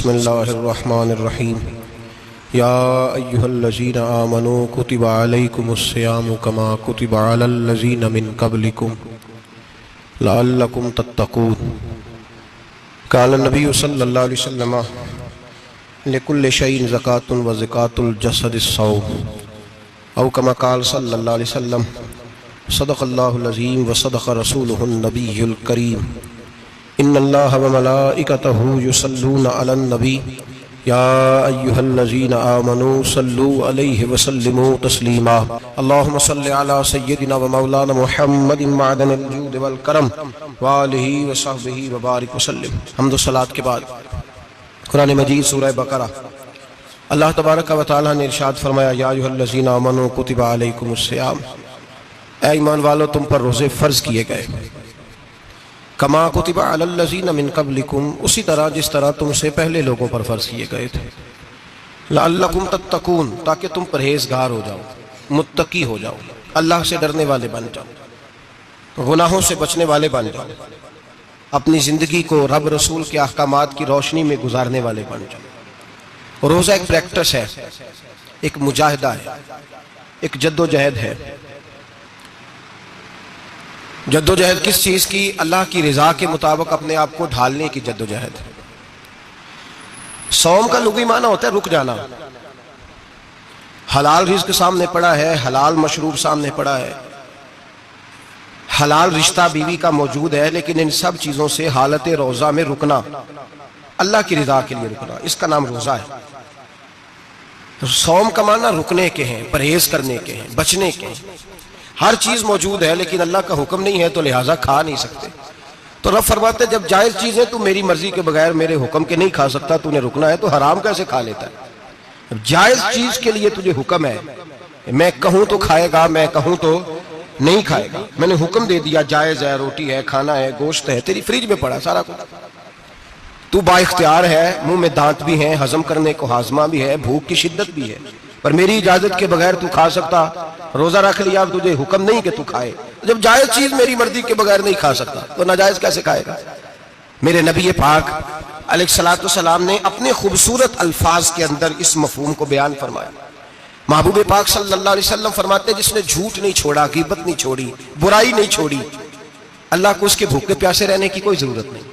बिस्मिल्लाहिर्रहमानिर्रहीम। या अय्युहल्लज़ीना आमनू कुतिबा अलैकुमुस्सियामु कमा कुतिबा अलल्लज़ीना मिन क़ब्लिकुम लअल्लकुम तत्तक़ून। क़ाल नबी सल्लल्लाहु अलैहि वसल्लम लिकुल्लि शैइन ज़कातुन व ज़कातुल जसदिस्सौम औ कमा क़ाल सल्लल्लाहु अलैहि वसल्लम सदक़ल्लाहुल अज़ीम व सदक़ रसूलुहुन नबियुल करीम। इन्नल्लाहा व मलाइकतहु युसल्लूना अलन नबी या अय्युहल्लज़ीना आमनू सल्लू अलैहि व सल्लिमू तस्लीमा। अल्लाहुम्मा सल्लि अला सय्यिदिना व मौलाना मुहम्मदिन मअदनिल जूद वल करम व आलिहि व सहबिहि व बारिक व सल्लिम। हम्द व सलात के बाद कुरान मजीद सूरह बकरा अल्लाह तबारक व तआला ने इरशाद फरमाया, या अय्युहल्लज़ीना आमनू कुतिबा अलैकुमुस्सियाम, ऐ ईमान वालों तुम पर रोज़े फ़र्ज़ किए गए, कमा कुतिबा अलल्लज़ीना मिन क़ब्लिकुम, उसी तरह जिस तरह तुमसे पहले लोगों पर फ़र्ज़ किए गए थे, लअल्लकुम तत्तक़ून, ताकि तुम परहेज़गार हो जाओ, मुत्तकी हो जाओ, अल्लाह से डरने वाले बन जाओ, गुनाहों से बचने वाले बन जाओ, अपनी ज़िंदगी को रब रसूल के अहकामात की रोशनी में गुजारने वाले बन जाओ। रोज़ा एक प्रैक्टिस है, एक मुजाहिदा है, एक जद्दोजहद है। जद्दोजहद किस चीज़ की? अल्लाह की रज़ा के मुताबिक अपने आप को ढालने की जद्दोजहद। सौम का लुग़वी माना होता है रुक जाना। हलाल रिज़्क़ सामने पड़ा है, हलाल मशरूब सामने पड़ा है, हलाल रिश्ता बीवी का मौजूद है, लेकिन इन सब चीज़ों से हालत रोज़ा में रुकना, अल्लाह की रज़ा के लिए रुकना, इसका नाम रोज़ा है। तो सौम का माना रुकने के हैं, परहेज करने के हैं, बचने के हैं। हर चीज़ मौजूद है लेकिन अल्लाह का हुक्म नहीं है, तो लिहाजा खा नहीं सकते। तो रब फरमाते जब जायज़ चीज़ें तू मेरी मर्जी के बगैर मेरे हुक्म के नहीं खा सकता, तूने रुकना है, तो हराम कैसे खा लेता है? जायज़ चीज़ के लिए तुझे हुक्म है, मैं कहूँ तो खाएगा, मैं कहूँ तो नहीं खाएगा। मैंने हुक्म दे दिया, जायज़ है, रोटी है, खाना है, गोश्त है, तेरी फ्रिज में पड़ा सारा कुछ, तू बाइख्तियार है, मुंह में दांत भी हैं, हजम करने को हाजमा भी है, भूख की शिद्दत भी है, पर मेरी इजाजत के बगैर तू खा सकता। रोजा रख लिया, तुझे हुक्म नहीं कि तू खाए। जब जायज चीज मेरी मर्जी के बगैर नहीं खा सकता, तो नाजायज कैसे खाएगा? मेरे नबी पाक अलैहिस्सलातु वस्सलाम ने अपने खूबसूरत अल्फाज के अंदर इस मफहूम को बयान फरमाया। महबूब पाक सल्लल्लाहु अलैहि वसल्लम फरमाते, जिसने झूठ नहीं छोड़ा, गीबत नहीं छोड़ी, बुराई नहीं छोड़ी, अल्लाह को उसके भूखे प्यासे रहने की कोई जरूरत नहीं।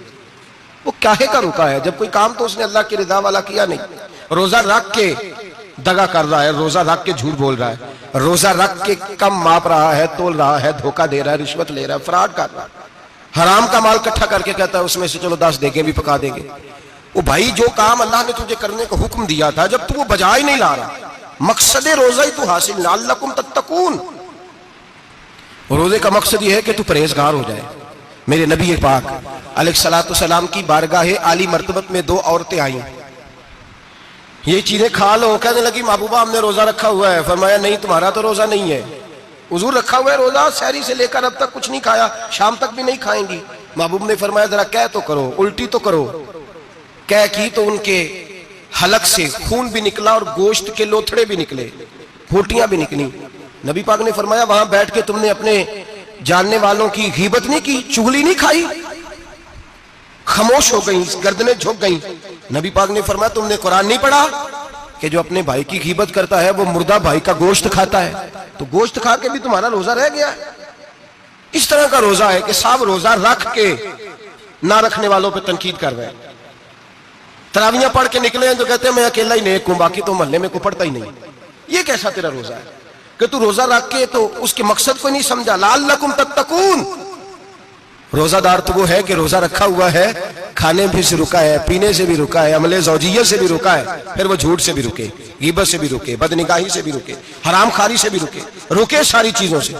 वो काहे का रुका है? जब कोई काम तो उसने अल्लाह की रिदा वाला किया नहीं। रोजा रख के दगा कर रहा है, रोजा रख के झूठ बोल रहा है, रोजा रख के कम माप रहा है, तोल रहा है, धोखा दे रहा है, रिश्वत ले रहा है, फ्रॉड कर रहा है, हराम का माल इकट्ठा करके कहता है उसमें से चलो 10 देंगे भी पका देंगे। वो भाई जो काम अल्लाह ने तुझे करने का हुक्म दिया था, जब तू वो बजा ही नहीं ला रहा, मकसद रोजा ही तू हासिल, लअल्लकुम तत्तकून। रोजे का मकसद ये है कि तू परहेजगार हो जाए। मेरे नबी पाक अलैहिस्सलातु वस्सलाम की बारगाह आली मर्तबत में 2 औरतें आई, ये चीजें खा लो। कहने लगी, महबूबा हमने रोजा रखा हुआ है। फरमाया, नहीं तुम्हारा तो रोजा नहीं है, हुजूर रखा हुआ है रोजा, सहरी से लेकर अब तक कुछ नहीं खाया, शाम तक भी नहीं खाएंगी। महबूब ने फरमाया, जरा कह तो करो, उल्टी तो करो। कह की तो उनके हलक से खून भी निकला और गोश्त के लोथड़े भी निकले, फूटियां भी निकली। नबी पाक ने फरमाया, वहां बैठ के तुमने अपने जानने वालों की गीबत नहीं की, चुगली नहीं खाई? खामोश हो गई, गर्दनें झुक गई। नबी पाक ने फरमाया, तुमने कुरान नहीं पढ़ा कि जो अपने भाई की गीबत करता है वो मुर्दा भाई का गोश्त खाता है? तो गोश्त खा के भी तुम्हारा रोजा रह गया। इस तरह का रोजा है कि सब रोजा रख के ना रखने वालों पे तनकीद कर रहे हैं। तरावियां पढ़ के निकले हैं तो कहते हैं मैं अकेला ही नेक हूं, बाकी तो मोहल्ले में को पढ़ता ही नहीं। ये कैसा तेरा रोजा है कि तू रोजा रख के तो उसके मकसद को नहीं समझा? लअल्लकुम तत्तकून। रोजादार तो वो है कि रोजा रखा हुआ है, खाने भी से रुका है, पीने से भी रुका है, अमले ज़ौजियत से भी रुका है, फिर वो झूठ से भी रुके, गीबत से भी रुके, बदनिगाही से भी रुके, हराम खारी से भी रुके सारी चीजों से।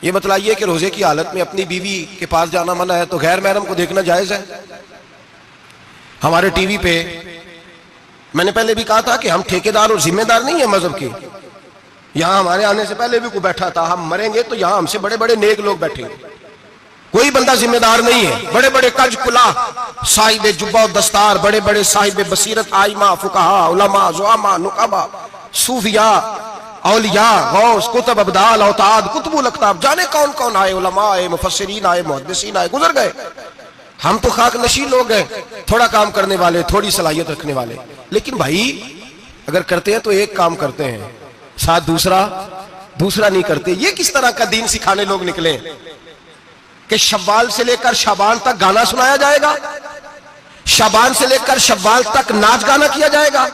ये बतलाइए कि रोजे की हालत में अपनी बीवी के पास जाना मना है, तो गैर महरम को देखना जायज है? हमारे टीवी पे मैंने पहले भी कहा था कि हम ठेकेदार और जिम्मेदार नहीं है मजहब के। यहां हमारे आने से पहले भी कोई बैठा था, हम मरेंगे तो यहां हमसे बड़े बड़े नेक लोग बैठे, कोई बंदा जिम्मेदार नहीं है। बड़े बड़े कज कुला साहिब जुब्बा और दस्तार, बड़े बड़े साहिब बसीरत, आइमा, फुकाहा, उलमा, जुआमा, नुकाबा, सूफिया, औलिया, गौस, कुतुब, अब्दाल, औताद, कुतुबुल अख्ताब, जाने कौन कौन आए, उलमा आए, मुफस्सिरीन आए, मुहद्दिसीन आए, गुजर गए। हम तो खाक नशी लोग हैं, थोड़ा काम करने वाले, थोड़ी सलाहियत रखने वाले। लेकिन भाई अगर करते हैं तो एक काम करते हैं, साथ दूसरा नहीं करते। ये किस तरह का दीन सिखाने लोग निकले कि शव्वाल से लेकर शाबान तक गाना सुनाया जाएगा, शाबान से लेकर शव्वाल तक नाच गाना किया जाएगा,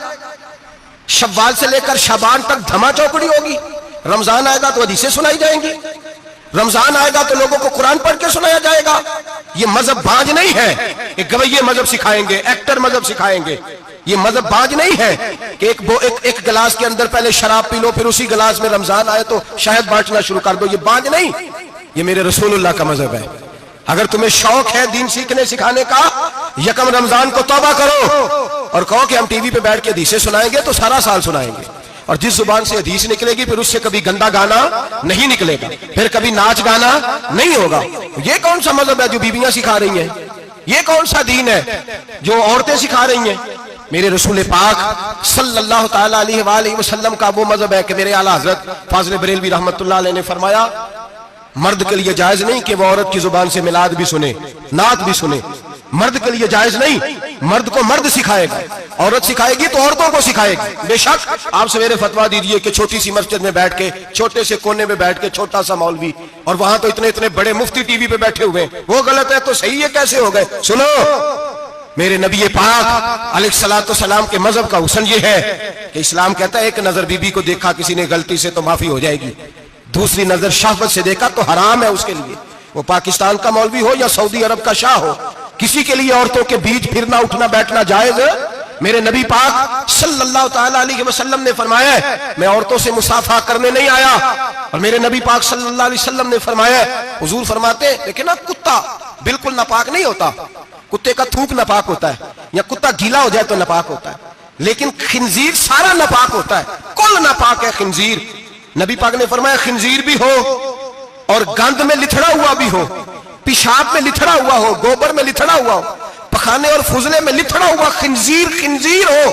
शव्वाल से लेकर शाबान तक धमा चौकड़ी होगी, रमजान आएगा तो हदीसें सुनाई जाएंगी, रमजान आएगा तो लोगों को कुरान पढ़ के सुनाया जाएगा। ये मजहब बाज नहीं है, एक गवैये मजहब सिखाएंगे, एक्टर मजहब सिखाएंगे। ये मजहब बाज नहीं है कि एक गिलास के अंदर पहले शराब पी लो, फिर उसी गिलास में रमजान आए तो शहद बांटना शुरू कर दो। ये बाज नहीं, ये मेरे रसूलुल्लाह का मजहब है। अगर तुम्हें शौक है दीन सीखने सिखाने का, यकम रमजान को तौबा करो और कहो कि हम टीवी पे बैठ के हदीसें सुनाएंगे, तो सारा साल सुनाएंगे। और जिस जुबान से हदीस निकलेगी फिर उससे कभी गंदा गाना नहीं निकलेगा, फिर कभी नाच गाना नहीं होगा। ये कौन सा मजहब है जो बीबियां सिखा रही हैं? ये कौन सा दीन है जो औरतें सिखा रही हैं? मेरे रसूल पाक सल्लल्लाहु ताला अलैहि वसल्लम का वो मजहब है कि मेरे आला हजरत फाजिल बरेलवी रहमतुल्लाह अलैह ने फरमाया, मर्द के लिए जायज नहीं कि वो औरत की जुबान से मिलाद भी सुने, नात भी सुने। मर्द के लिए जायज नहीं, मर्द को मर्द सिखाएगा, औरत सिखाएगी तो औरतों को सिखाएगी। बेशक आप सवेरे फतवा दीजिए कि छोटी सी मस्जिद में बैठ के, छोटे से कोने में बैठ के छोटा सा मौलवी, और वहां तो इतने इतने बड़े मुफ्ती टीवी पे बैठे हुए, वो गलत है तो सही है कैसे हो गए? सुनो, मेरे नबी पाक अलैहिस्सलातु सलाम के मजहब का हुस्न ये है कि इस्लाम कहता है एक नजर बीबी को देखा किसी ने गलती से तो माफी हो जाएगी, दूसरी नजर शहवत से देखा तो हराम है उसके लिए। वो पाकिस्तान का मौलवी हो या सऊदी अरब का शाह हो, किसी के लिए औरतों के बीच फिरना उठना बैठना जायज है? मेरे नबी पाक सल्लल्लाहु ताला अलैहि वसल्लम ने फरमाया है, मैं औरतों से मुसाफा करने नहीं आया। और मेरे नबी पाक सल्लल्लाहु अलैहि वसल्लम ने फरमाया, हुजूर फरमाते देखिए ना, कुत्ता बिल्कुल नापाक नहीं होता, कुत्ते का थूक नापाक होता है, या कुत्ता गीला हो जाए तो नापाक होता है, लेकिन खिंजीर सारा नापाक होता है, कुल नापाक है खिंजीर। नबी पाक ने फरमाया खिंजीर भी हो और गंद में लिथड़ा हुआ भी हो, पेशाब में लिथड़ा हुआ हो, गोबर में लिथड़ा हुआ हो, पखाने और फुजले में लिथड़ा हुआ खिंजीर हो,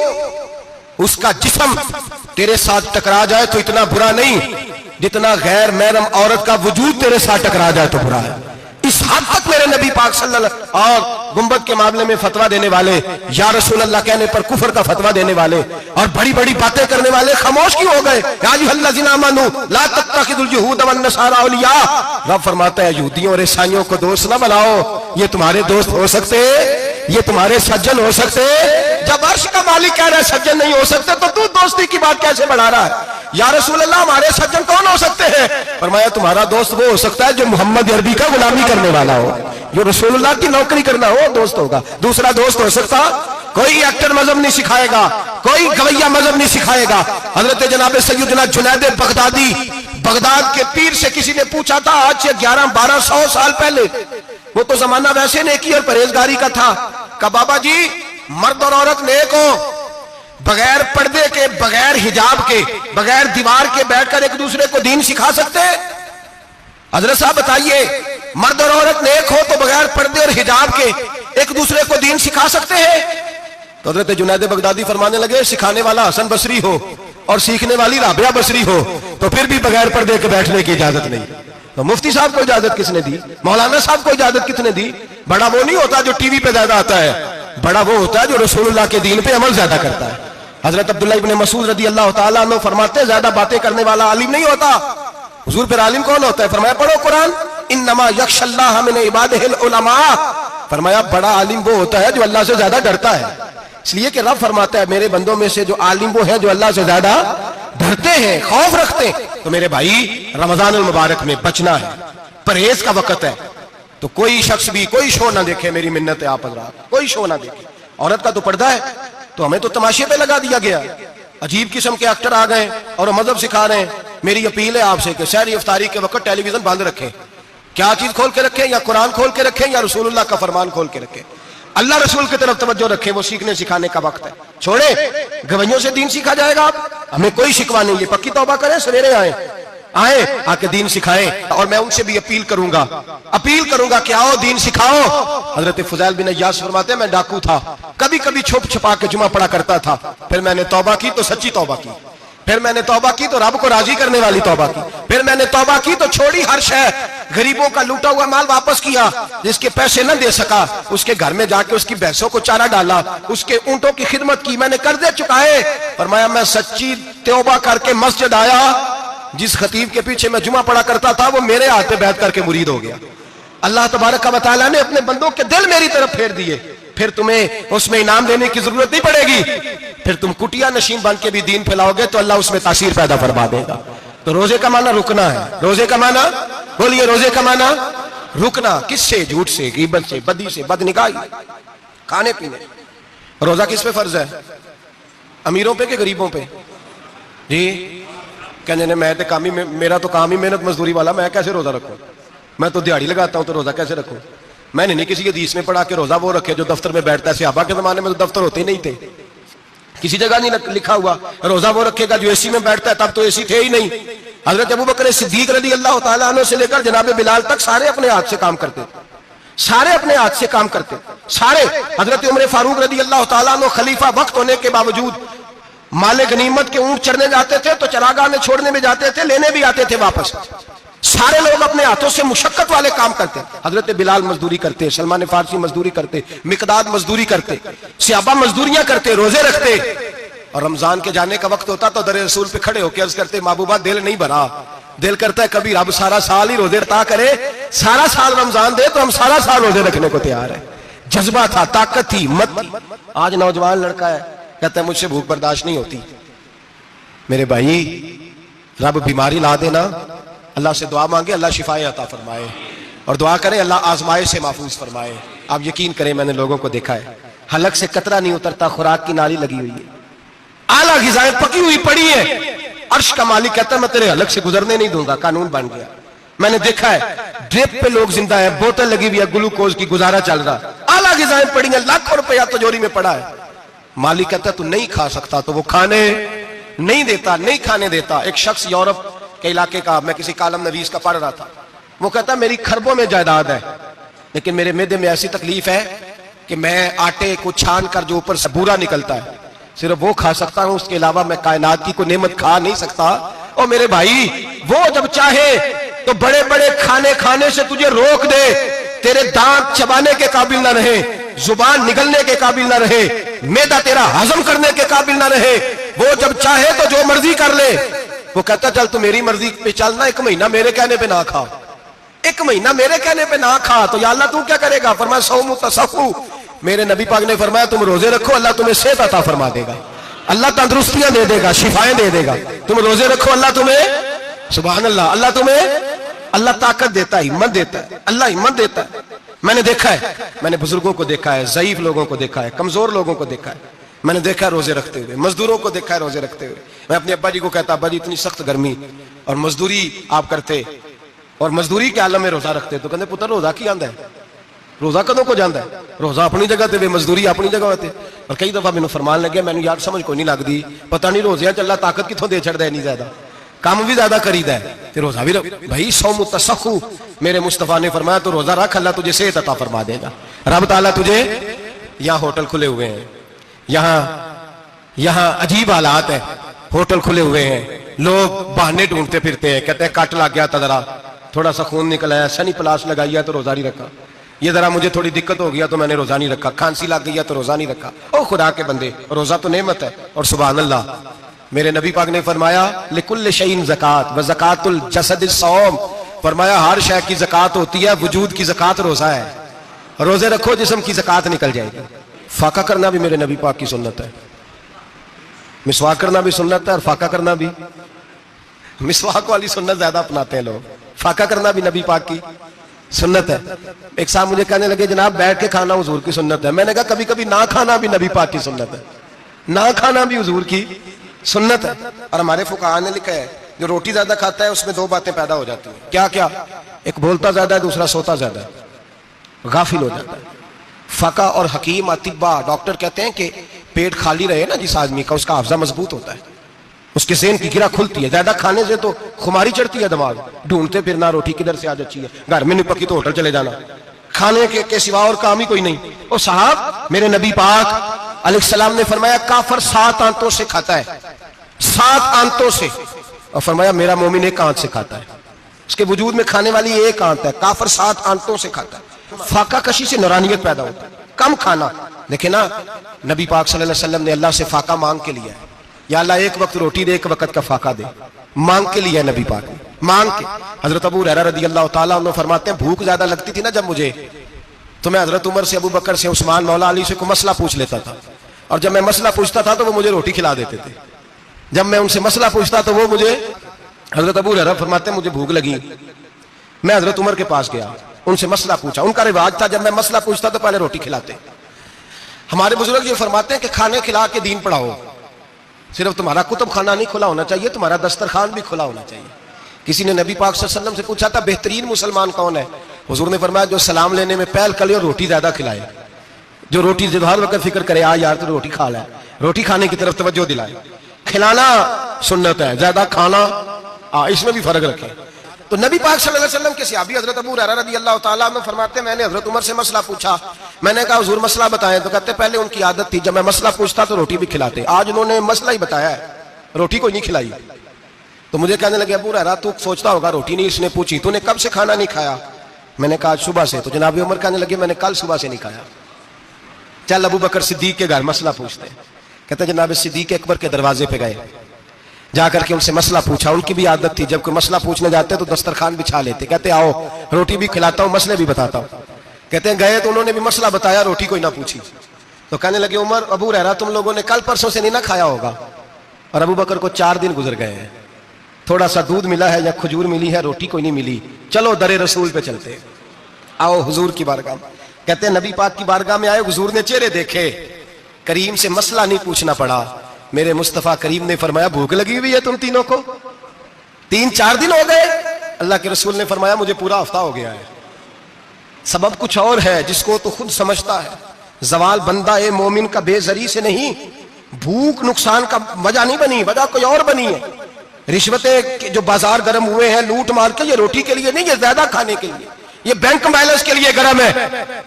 उसका जिस्म तेरे साथ टकरा जाए तो इतना बुरा नहीं जितना गैर महरम औरत का वजूद तेरे साथ टकरा जाए तो बुरा है। इस हद तक मेरे नबी पाक सल्लल्लाहु और गुंबद के मामले में फतवा देने वाले, या रसूल अल्लाह कहने पर कुफर का फतवा देने वाले और बड़ी बड़ी बातें करने वाले खामोश क्यों हो गए? या अय्युहल्लज़ीना आमनू ला तत्तखिदुल यहूद वन नसारा औलिया। रब फरमाता है यहूदियों और ईसाइयों को दोस्त ना बनाओ, ये तुम्हारे दोस्त हो सकते, ये तुम्हारे सज्जन हो सकते। जब अर्श का मालिक कह रहा है सज्जन नहीं हो सकते, तो तू दोस्ती की बात कैसे बढ़ा रहा है? या रसूल अल्लाह हमारे सज्जन कौन हो सकते हैं? फरमाया तुम्हारा दोस्त वो हो सकता है जो मोहम्मद अरबी का गुलामी करने वाला हो, जो रसूलुल्लाह की नौकरी करना हो, दोस्त होगा। दूसरा दोस्त हो सकता, कोई एक्टर मजहब नहीं सिखाएगा, कोई गवैया मजहब नहीं सिखाएगा। हजरत जनाब सैयदना जुनैद बगदादी, बगदाद के पीर से किसी ने पूछा था आज से 1100-1200 साल पहले, वो तो जमाना वैसे नेकी और परहेजगारी का था, कहा बाबा जी मर्द और औरत नेक हो, बगैर पर्दे के, बगैर हिजाब के, बगैर दीवार के बैठकर एक दूसरे को दीन सिखा सकते हैं? हजरत साहब बताइए, मर्द और औरत नेक हो तो बगैर पर्दे और हिजाब के एक दूसरे को दीन सिखा सकते हैं? तो हजरत जुनैद बगदादी फरमाने लगे सिखाने वाला हसन बसरी हो और सीखने वाली राबिया बसरी हो तो फिर भी बगैर पर्दे के बैठने की इजाजत नहीं। तो मुफ्ती साहब को इजाजत किसने दी? मौलाना साहब को इजाजत किसने दी? बड़ा वो नहीं होता जो टीवी पे ज्यादा आता है, बड़ा वो होता है जो रसूलुल्लाह के दीन पे अमल ज्यादा करता है। हजरत अब्दुल्लाह इब्ने मसूद रदी अल्लाह ताला अन्हु फरमाते ज्यादा बातें करने वाला आलिम नहीं होता। हुजूर फिर आलिम कौन होता है? फरमाया पढ़ो कुरान, इन्नमा यख्शल्लाह मिन इबादिहिल उलमा। फरमाया बड़ा आलिम वो होता है जो अल्लाह से ज्यादा डरता है। इसलिए कि रब फरमाता है मेरे बंदों में से जो आलिम वो है जो अल्लाह से ज्यादा डरते हैं, खौफ रखते हैं। तो मेरे भाई रमजान मुबारक में बचना है, परहेज का वक्त है, तो कोई शख्स भी कोई शो ना देखे, मेरी मिन्नत है आप हज़रात, कोई शो ना देखे। औरत का तो पर्दा है, तो हमें तो तमाशे पे लगा दिया गया। अजीब किस्म के एक्टर आ गए और मजहब सिखा रहे हैं। मेरी अपील है आपसे कि सहरी इफ्तारी के वक्त टेलीविजन बंद रखें। क्या चीज खोल के रखें? या कुरान खोल के रखें या रसूलुल्लाह का फरमान खोल के रखें। अल्लाह रसूल की तरफ तवज्जो रखें, वो सीखने सिखाने का वक्त है। छोड़े गवैयों से दीन सीखा जाएगा, हमें कोई शिकवा नहीं है। पक्की तौबा करें, सवेरे आए आके दीन सिखाएं। और मैं उनसे भी अपील करूंगा कि आओ दीन सिखाओ। हजरत फुज़ैल बिन अय्यास फरमाते हैं मैं डाकू था, कभी कभी छुप छुपा के जुमा पढ़ा करता था, फिर मैंने तौबा की तो सच्ची तौबा की, फिर मैंने तौबा की तो रब को राजी करने वाली तौबा की, फिर मैंने तौबा की तो छोड़ी हर शय, गरीबों का लूटा हुआ माल वापस किया, जिसके पैसे न दे सका उसके घर में जाके उसकी भैंसों को चारा डाला, उसके ऊंटों की खिदमत की, मैंने कर्जे चुकाए। फरमाया मैं सच्ची तौबा करके मस्जिद आया, जिस खतीब के पीछे मैं जुमा पढ़ा करता था वो मेरे हाथ पे बैठ करके मुरीद हो गया। अल्लाह तबारक व तआला ने अपने बंदों के दिल मेरी तरफ फेर दिए, फिर तुम्हें उसमें इनाम देने की जरूरत नहीं पड़ेगी, फिर तुम कुटिया नशीन बन के भी दीन फैलाओगे तो अल्लाह उसमें तासीर पैदा फरमा देगा। तो रोजे का माना रुकना है, रोजे का माना बोलिए, रोजे का माना रुकना। किससे? झूठ से, गीबत से, बदी से, बदनिगाही, खाने पीने। रोजा किस पे फर्ज है? अमीरों पे कि गरीबों पे? जी कहने मैं तो काम ही, मेरा तो काम ही मेहनत मजदूरी वाला, मैं कैसे रोजा रखूं? मैं तो दिहाड़ी लगाता हूं तो रोजा कैसे रखूं? मैंने नहीं किसी हदीस में पढ़ा कि रोजा वो रखे जो दफ्तर में बैठता है। सहाबा के जमाने में तो दफ्तर होते ही नहीं थे, किसी जगह नहीं लिखा हुआ रोजा वो रखेगा जो एसी में बैठता है, तब तो एसी थे ही नहीं। हजरत अबू बकर सिद्दीक रज़ी अल्लाह तआला अन्हु से लेकर जनाब बिलाल तक सारे अपने हाथ से काम करते, सारे अपने हाथ से काम करते, सारे। हजरत उमर फारूक रज़ी अल्लाह तआला अन्हु खलीफा वक्त होने के बावजूद माले गनीमत के ऊंट चढ़ने जाते थे तो चरागाह में छोड़ने में जाते थे, लेने भी आते थे वापस। सारे लोग अपने हाथों से मुशक्कत वाले काम करते। हजरत बिलाल मजदूरी करते, सलमान फारसी मजदूरी करते, मिकदाद मजदूरी करते, सहाबा मजदूरियां करते, रोजे रखते। और रमजान के जाने का वक्त होता तो दर रसूल पे खड़े होकर अर्ज करते, महबूबा दिल नहीं भरा, दिल करता है कभी रब सारा साल ही रोजे रखता करे, सारा साल रमजान दे तो हम सारा साल रोजे रखने को तैयार है। जज्बा था, ताकत थी, हिम्मत थी। आज नौजवान लड़का है, कहता है मुझसे भूख बर्दाश्त नहीं होती। मेरे भाई रब बीमारी ला देना, अल्लाह से दुआ मांगे, अल्लाह शिफाए अता फरमाए, और दुआ करें अल्लाह आजमाए से महफूज फरमाए। आप यकीन करें मैंने लोगों को देखा है, हलक से कतरा नहीं उतरता, खुराक की नाली लगी हुई है, आला ग़िज़ाएं पकी हुई पड़ी है, अर्श का मालिक कहता है मैं तेरे हलक से गुजरने नहीं दूंगा, कानून बन गया। मैंने देखा है ड्रिप पे लोग जिंदा है, बोतल लगी हुई है, ग्लूकोज की, गुजारा चल रहा, आला ग़िज़ाएं पड़ी है, लाखों रुपया तिजोरी में पड़ा है। मालिक कहता है तू नहीं खा सकता तो वो खाने नहीं देता, नहीं खाने देता। एक शख्स यूरोप के इलाके का, मैं किसी कालम नवीस का पढ़ रहा था, वो कहता मेरी खरबों में जायदाद है, लेकिन मेरे मेदे में ऐसी तकलीफ है कि मैं आटे को छान कर जो ऊपर से बूरा निकलता है सिर्फ वो खा सकता हूं, उसके अलावा मैं कायनात की कोई नेमत खा नहीं सकता। और मेरे भाई वो जब चाहे तो बड़े बड़े खाने खाने से तुझे रोक दे, तेरे दांत चबाने के काबिल ना रहे, जुबान निगलने के काबिल ना रहे, मैदा तेरा हजम करने के काबिल ना रहे, वो जब चाहे तो जो मर्जी कर ले। वो कहता चल तू मेरी मर्जी पे चलना, एक महीना मेरे कहने पे ना खा, एक महीना मेरे कहने पे ना खा, तो या अल्लाह तू क्या करेगा? फरमाया सौमु तसफ़ू, मेरे नबी पाक ने फरमाया तुम रोजे रखो, अल्लाह तुम्हें सेहत अता फरमा देगा, अल्लाह तंदुरुस्तियां दे देगा, शिफाएं दे देगा। तुम रोजे रखो, अल्लाह तुम्हें, सुभान अल्लाह, अल्लाह तुम्हें, अल्लाह ताकत देता है, हिम्मत देता है, अल्लाह हिम्मत देता है। मैंने देखा है, मैंने बुजुर्गों को देखा है, ज़ईफ लोगों को देखा है, कमजोर लोगों को देखा है, मैंने देखा है रोजे रखते हुए, मजदूरों को देखा है रोजे रखते हुए। मैं अपने अब्बा जी को कहता, अब्बा जी इतनी सख्त गर्मी और मजदूरी आप करते और मजदूरी के आलम में रोजा रखते, तो कहते पुत्र रोजा की आंदा है, रोजा कदों को जाता है, रोजा अपनी जगह ते, मजदूरी अपनी जगह होते। और कई दफा मैंने फरमान लगे, मैंने यार समझ को नहीं लगती, पता नहीं रोजिया अल्लाह ताकत कितों दे छड़दा है, नहीं ज्यादा काम भी ज्यादा करीदा है, तो रोजा भी भाई सौमु तसफ़ू, मेरे मुस्तफा ने फरमाया तो रोजा रख, अल्लाह तुझे सेहत अता फरमा देगा। रब ताला तुझे, यहाँ होटल खुले हुए हैं, यहाँ अजीब हालात है, होटल खुले हुए हैं, लोग बहाने ढूंढते फिरते हैं, कहते हैं कट लग गया था, जरा थोड़ा सा खून निकल आया, सनी प्लास लगाई है तो रोजा नहीं रखा, ये जरा मुझे थोड़ी दिक्कत हो गया तो मैंने रोजा नहीं रखा, खांसी लग गई है तो रोजा नहीं रखा। ओ खुदा के बंदे, रोजा तो नेमत है। और सुभान अल्लाह, मेरे नबी पाक ने फरमाया लिकुल्ल शैइन ज़कात व ज़कातुल जसद सौम, फरमाया हर शय की ज़कात होती है, वजूद की ज़कात रोजा है। रोजे रखो, जिस्म की ज़कात निकल जाएगी। फाका करना भी मेरे नबी पाक की सुन्नत है, मिसवाक करना भी सुन्नत है, और फाका करना भी, मिसवाक वाली सुन्नत ज्यादा अपनाते हैं लोग, फाका करना भी नबी पाक की सुन्नत है। एक साहब मुझे कहने लगे जनाब बैठ के खाना हुजूर की सुन्नत है, मैंने कहा कभी कभी ना खाना भी नबी पाक की सुन्नत है, ना खाना भी हुजूर की सुन्नत है। और हमारे फुकाहा ने लिखा है जो रोटी ज्यादा खाता है उसमें दो बातें पैदा हो जाती हैं, क्या क्या? एक बोलता ज्यादा है, दूसरा सोता ज्यादा है, गाफिल हो जाता है। फका और हकीम अतिब्बा डॉक्टर कहते हैं कि पेट खाली रहे ना जिस आदमी का, उसका हाफजा मजबूत होता है, उसके ज़हन की गिरा खुलती है। ज्यादा खाने से तो खुमारी चढ़ती है, दिमाग ढूंढते फिरना, रोटी किधर से आज अच्छी है, घर में नहीं पकी तो होटल चले जाना, खाने के सिवा और काम ही कोई नहीं। और साहब मेरे नबी पाक अलैहिस्सलाम ने फरमाया काफर 7 आंतों से खाता है, 7 आंतों से, और फरमाया मेरा मोमिन एक आंत से खाता है, उसके वजूद में खाने वाली एक आंत है, काफर 7 आंतों से खाता है। फाका कशी से नूरानियत पैदा होता है, कम खाना। देखे ना, नबी पाक सल्लल्लाहु अलैहि वसल्लम ने अल्लाह से फाका मांग के लिया है, या अल्लाह एक वक्त रोटी दे, एक वक्त का फाका दे, मांग के लिया है नबी पाक ने, मांग के। हजरत अबू हुरैरा रदी अल्लाह ताला अन्हु फरमाते हैं भूख ज्यादा लगती थी ना जब मुझे, तो मैं हजरत उमर से, अबू बकर से, उस्मान, मौला अली से कोई मसला पूछ लेता था, और जब मैं मसला पूछता था तो वो मुझे रोटी खिला देते थे। जब मैं उनसे मसला पूछता तो वो मुझे, हजरत अबू हुरैरा फरमाते हैं मुझे भूख लगी, मैं हजरत उमर के पास गया, उनसे मसला पूछा। उनका रिवाज था जब मैं मसला पूछता तो पहले रोटी खिलाते। हमारे बुजुर्ग ये फरमाते हैं कि खाने खिला के दीन पढ़ाओ, सिर्फ तुम्हारा कुतुब खाना नहीं खुला होना चाहिए, तुम्हारा दस्तरखान भी खुला होना चाहिए। किसी ने नबी पाक सल्लल्लाहु अलैहि वसल्लम से पूछा था बेहतरीन मुसलमान कौन है, हुजूर ने फरमाया जो सलाम लेने में पहल करे और रोटी ज्यादा खिलाए, जो रोटी हर वक्त फिक्र करे आ यार तो रोटी खा ले, रोटी खाने की तरफ तवज्जो दिलाए। खिलाना सुन्नत है, ज्यादा खाना इसमें भी फर्क रखे। तो नबी पाक सल्लल्लाहु अलैहि वसल्लम के सहाबी हजरत अबू हुरैरा रज़ी अल्लाह ताला अन्हु फरमाते मैंने हजरत उमर से मसला पूछा, मैंने कहा हुजूर मसला बताएं, तो कहते पहले उनकी आदत थी जब मैं मसला पूछता तो रोटी भी खिलाते, आज उन्होंने मसला ही बताया है, रोटी कोई नहीं खिलाई। तो मुझे कहने लगे अबू हुरैरा तू सोचता होगा रोटी नहीं इसने पूछी, तूने कब से खाना नहीं खाया? मैंने कहा सुबह से। तो जनाब उमर कहने लगे मैंने कल सुबह से नहीं खाया। चल अबू बकर सिद्दीक के घर मसला पूछते हैं। कहते जनाब सिद्दीक अकबर के दरवाजे पे गए, जाकर के उनसे मसला पूछा। उनकी भी आदत थी जब कोई मसला पूछने जाते तो दस्तरखान बिछा लेते, कहते आओ रोटी भी खिलाता हूँ मसले भी बताता हूँ। कहते हैं गए तो उन्होंने भी मसला बताया, रोटी कोई ना पूछी। तो कहने लगे उमर अबू हुरैरा तुम लोगों ने कल परसों से नहीं ना खाया होगा। और अबू बकर को 4 दिन गुजर गए हैं, थोड़ा सा दूध मिला है या खजूर मिली है, रोटी कोई नहीं मिली। चलो दरे रसूल पे चलते, आओ हुजूर की बारगाह। कहते हैं नबी पाक की बारगाह में आए, हुजूर ने चेहरे देखे, करीम से मसला नहीं पूछना पड़ा। मेरे मुस्तफा करीम ने फरमाया भूख लगी हुई है तुम तीनों को? 3-4 दिन हो गए। अल्लाह के रसूल ने फरमाया मुझे पूरा हफ्ता हो गया है। सबब कुछ और है जिसको तो खुद समझता है। जवाल बंदा ए मोमिन का बेजरी से नहीं, भूख नुकसान का वजह नहीं बनी, वजह कोई और बनी है। रिश्वतें जो बाजार गर्म हुए हैं लूट मार के, ये रोटी के लिए नहीं, ये ज्यादा खाने के लिए, ये बैंक बैलेंस के लिए गर्म है।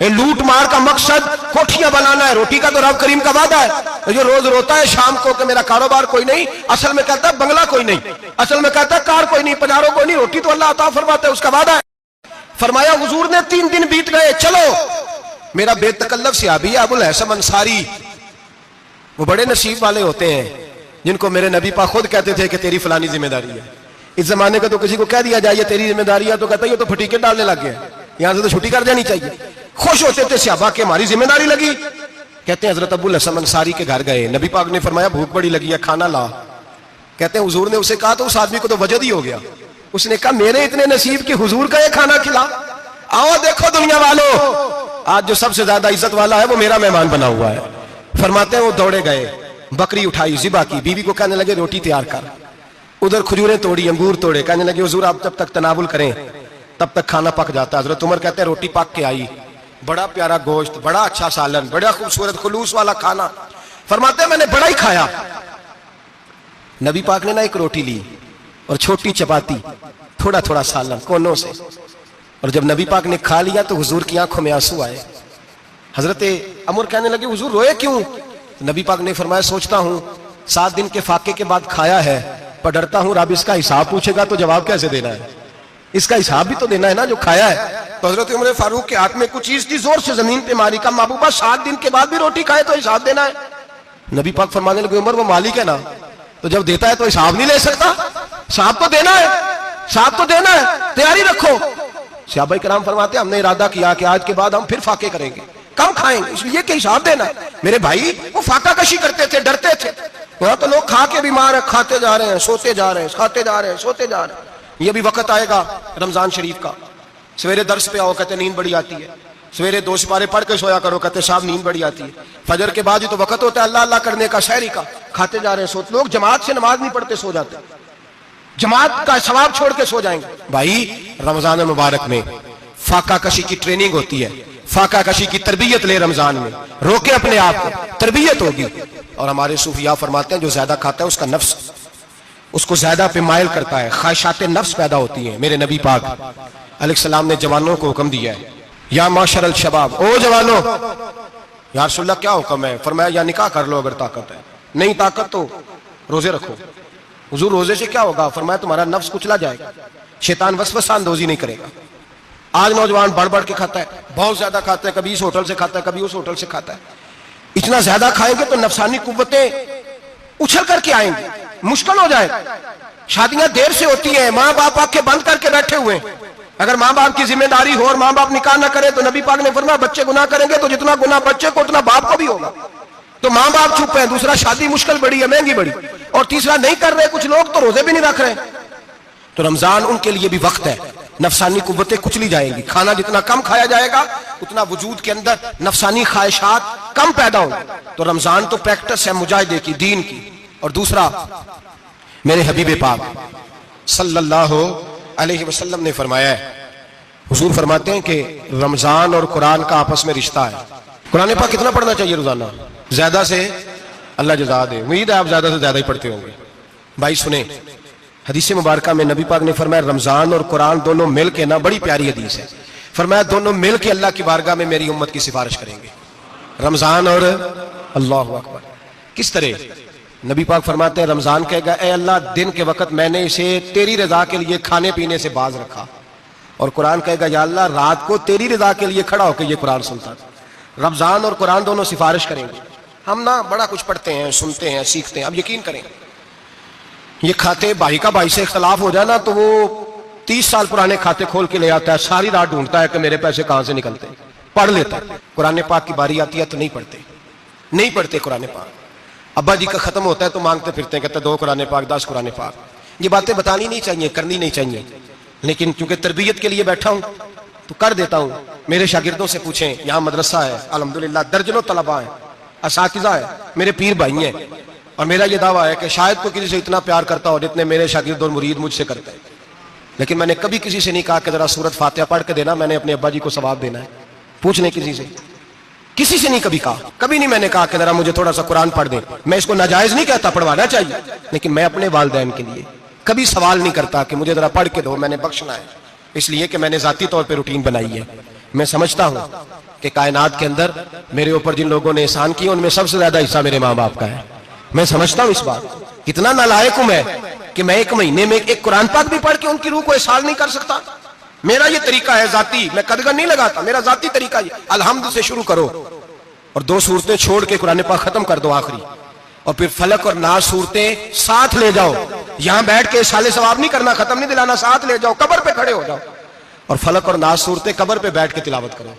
ये लूट मार का मकसद कोठियां बनाना है, रोटी का तो रब करीम का वादा है। जो रोज रोता है शाम को कि मेरा कारोबार कोई नहीं, असल में कहता है बंगला कोई नहीं, असल में कहता है कार कोई नहीं, पजारों कोई नहीं, रोटी तो अल्लाह अता फरमाता है, उसका वादा है। फरमाया हुजूर ने 3 दिन बीत गए, चलो। मेरा बेतकल्लफ सहाबी है अबुल हसन अंसारी, वो बड़े नसीब वाले होते हैं जिनको मेरे नबी पाक खुद कहते थे कि तेरी फलानी जिम्मेदारी है। इस जमाने का तो किसी को कह दिया जाए ये तेरी जिम्मेदारी है तो कहता है ये तो फटीके डालने लग गया, यहां से तो छुट्टी कर जानी चाहिए। खुश होते थे सहाबा के हमारी जिम्मेदारी लगी। कहते हैं हजरत अबुल हसन अंसारी के घर गए, नबी पाक ने फरमाया भूख बड़ी लगी है, खाना ला। कहते हैं हुजूर ने उसे कहा तो उस आदमी को तो वजद ही हो गया। उसने कहा मेरे इतने नसीब कि हुजूर का ये खाना खिला। आओ देखो दुनिया वालों, आज जो सबसे ज्यादा इज्जत वाला है वो मेरा मेहमान बना हुआ है। फरमाते हैं वो दौड़े गए, बकरी उठाई, जिबा की, बीवी को कहने लगे रोटी तैयार कर। उधर खजूरें तोड़ी, अंगूर तोड़े, कहने लगे हुजूर आप जब तक तनावुल करें तब तक खाना पक जाता। हजरत उमर कहते हैं रोटी पक के आई, बड़ा प्यारा गोश्त, बड़ा अच्छा सालन, बड़ा खूबसूरत खुलूस वाला खाना। फरमाते हैं मैंने बड़ा ही खाया। नबी पाक ने ना एक रोटी ली और छोटी चपाती, थोड़ा थोड़ा सालन कोनों से, और जब नबी पाक ने खा लिया तो हुजूर की आंखों में आंसू आए। हजरत अमर कहने लगे हुजूर रोए क्यों? तो नबी पाक ने फरमाया सोचता हूं 7 दिन के फाके के बाद खाया है, पर डरता हूं रब इसका हिसाब पूछेगा तो जवाब कैसे देना है, इसका हिसाब भी तो देना है ना जो खाया है। तो हजरत उमर फारूक के हाथ में कुछ चीज थी, जोर से जमीन पे मारी, का महबूबा 7 दिन के बाद भी रोटी खाए तो हिसाब देना है। नबी पाक फरमाने लगे उमर वो मालिक है ना, तो जब देता है तो हिसाब नहीं ले सकता, हिसाब तो देना है, हिसाब तो देना है, तैयारी रखो। सहाबा किराम फरमाते हमने इरादा किया कि आज के बाद हम फिर फाके करेंगे, कम खाएंगे, इसलिए कि हिसाब देना है। मेरे भाई वो फाका कशी करते थे, डरते थे। यहाँ तो लोग खा के बीमार है, खाते जा रहे हैं, सोते जा रहे हैं, खाते जा रहे हैं, सोते जा रहे हैं। ये भी वक्त आएगा रमजान शरीफ का, सवेरे दर्श पे आओ कहते नींद बड़ी आती है, सवेरे 2 सिपारे पढ़ के सोया करो कहते साहब नींद बड़ी आती है। फजर के बाद ही तो वक्त होता है अल्लाह अल्लाह करने का, शहरी का, खाते जा रहे हैं, सोते। लोग जमात से नमाज नहीं पढ़ते सो जाते, जमात का सवाब छोड़ के सो जाएंगे। भाई रमजान मुबारक में फाका कशी की ट्रेनिंग होती है, फाका कशी की तरबियत ले, रमजान में रोके अपने आप को, तरबियत होगी। और हमारे सूफिया फरमाते हैं जो ज्यादा खाता है उसका नफ्स उसको ज्यादा पे माइल करता है, ख्वाहिशात नफ्स पैदा होती है। मेरे नबी पाक अलैहिस्सलाम ने जवानों को हुक्म दिया है, या माशरल शबाब, ओ जवानों। या रसूलल्लाह क्या हुक्म है? फरमाया या निकाह कर लो अगर ताकत है, नहीं ताकत तो रोजे रखो। हुजूर रोजे से क्या होगा? फरमाया तुम्हारा नफ्स कुचला जाएगा, शैतान वसवसा अंदोजी नहीं करेगा। आज नौजवान बढ़ बढ़ के खाता है, बहुत ज्यादा खाता है, कभी इस होटल से खाता है, कभी उस होटल से खाता है। इतना ज्यादा खाएंगे तो नफसानी कुव्वतें उछल करके आएंगी, मुश्किल हो जाएगा। शादियां देर से होती हैं, माँ बाप आंखें बंद करके बैठे हुए हैं। अगर माँ बाप की जिम्मेदारी हो और माँ बाप निकाह ना करे तो नबी पाक ने फरमाया बच्चे गुनाह करेंगे तो जितना गुनाह बच्चे को उतना बाप को भी होगा। तो माँ बाप चुप है, दूसरा शादी मुश्किल बड़ी है, महंगी बड़ी, और तीसरा नहीं कर रहे कुछ लोग तो रोजे भी नहीं रख रहे। तो रमजान उनके लिए भी वक्त है, नफसानी कुव्वतें कुचली जाएंगी। खाना जितना कम खाया जाएगा उतना वजूद के अंदर नफसानी ख्वाहिशात कम पैदा होंगी। तो रमजान तो प्रैक्टिस है मुजाहिदे की, दीन की। और दूसरा, मेरे हबीब पाक सल्लल्लाहु अलैहि वसल्लम ने फरमाया है, हुजूर फरमाते हैं कि रमजान और कुरान का आपस में रिश्ता है। कुरान पाक कितना पढ़ना चाहिए रोजाना? ज्यादा से अल्लाह जज़ा दे, उम्मीद है आप ज्यादा से ज्यादा ही पढ़ते होंगे। भाई सुने, हदीस मुबारका में नबी पाक ने फरमाया रमजान और कुरान दोनों मिल के ना, बड़ी प्यारी हदीस है, फरमाया दोनों मिल के अल्लाह की बारगाह में मेरी उम्मत की सिफारिश करेंगे। रमजान और अल्लाह अकबर। किस तरह? नबी पाक फरमाते हैं रमजान कहेगा ए अल्लाह दिन के वक्त मैंने इसे तेरी रजा के लिए खाने पीने से बाज रखा, और कुरान कहेगा या अल्लाह रात को तेरी रजा के लिए खड़ा होकर ये कुरान सुनता था। रमजान और कुरान दोनों सिफारिश करेंगे। हम ना बड़ा कुछ पढ़ते हैं, सुनते हैं, सीखते हैं। अब यकीन करें, ये खाते भाई का भाई से इख्तलाफ हो जाए ना तो वो 30 साल पुराने खाते खोल के ले आता है, सारी रात ढूंढता है कि मेरे पैसे कहां से निकलते हैं, पढ़ लेता है। कुरान पाक की बारी आती है तो नहीं पढ़ते कुरान पाक। अब्बा जी का खत्म होता है तो मांगते फिरते हैं, कहते 2 कुरान पाक, 10 कुरान पाक। ये बातें बतानी नहीं चाहिए, करनी नहीं चाहिए, लेकिन चूंकि तरबियत के लिए बैठा हूं तो कर देता हूं। मेरे शागिर्दों से पूछें, यहाँ मदरसा है अल्हम्दुलिल्लाह, दर्जनों तलबा है, असातिज़ा है, मेरे पीर भाई हैं, और मेरा यह दावा है कि शायद कोई किसी से इतना प्यार करता हो जितने मेरे शागिर्द और मुरीद मुझसे करते हैं। लेकिन मैंने कभी किसी से नहीं कहा कि जरा सूरत फातिहा पढ़ के देना, मैंने अपने अब्बा जी को सवाब देना है। पूछ लें किसी से नहीं कभी कहा, कभी नहीं मैंने कहा कि जरा मुझे थोड़ा सा कुरान पढ़ दें। मैं इसको नाजायज नहीं कहता, पढ़वाना चाहिए, लेकिन मैं अपने वालिदैन के लिए कभी सवाल नहीं करता कि मुझे जरा पढ़ के दो, मैंने बख्शना है, इसलिए कि मैंने जाती तौर पर रूटीन बनाई है। मैं समझता हूं कि कायनात के अंदर मेरे ऊपर जिन लोगों ने एहसान किए उनमें सबसे ज्यादा हिस्सा मेरे माँ बाप का है। मैं समझता हूं इस बात, कितना नालायक हूं मैं कि मैं 1 महीने में एक कुरान पाक भी पढ़ के उनकी रूह को एहसास नहीं कर सकता। मेरा ये तरीका है जाती, मैं कदगन नहीं लगाता, मेरा जाती तरीका ये, अलहम्द से शुरू करो और 2 सूरतें छोड़ के कुरान पाक खत्म कर दो आखिरी, और फिर फलक और नास सूरतें साथ ले जाओ। यहां बैठ के साले सवाब नहीं करना, खत्म नहीं दिलाना, साथ ले जाओ, कब्र पे खड़े हो जाओ और फलक और नास सूरतें कब्र पे बैठ के तिलावत करो।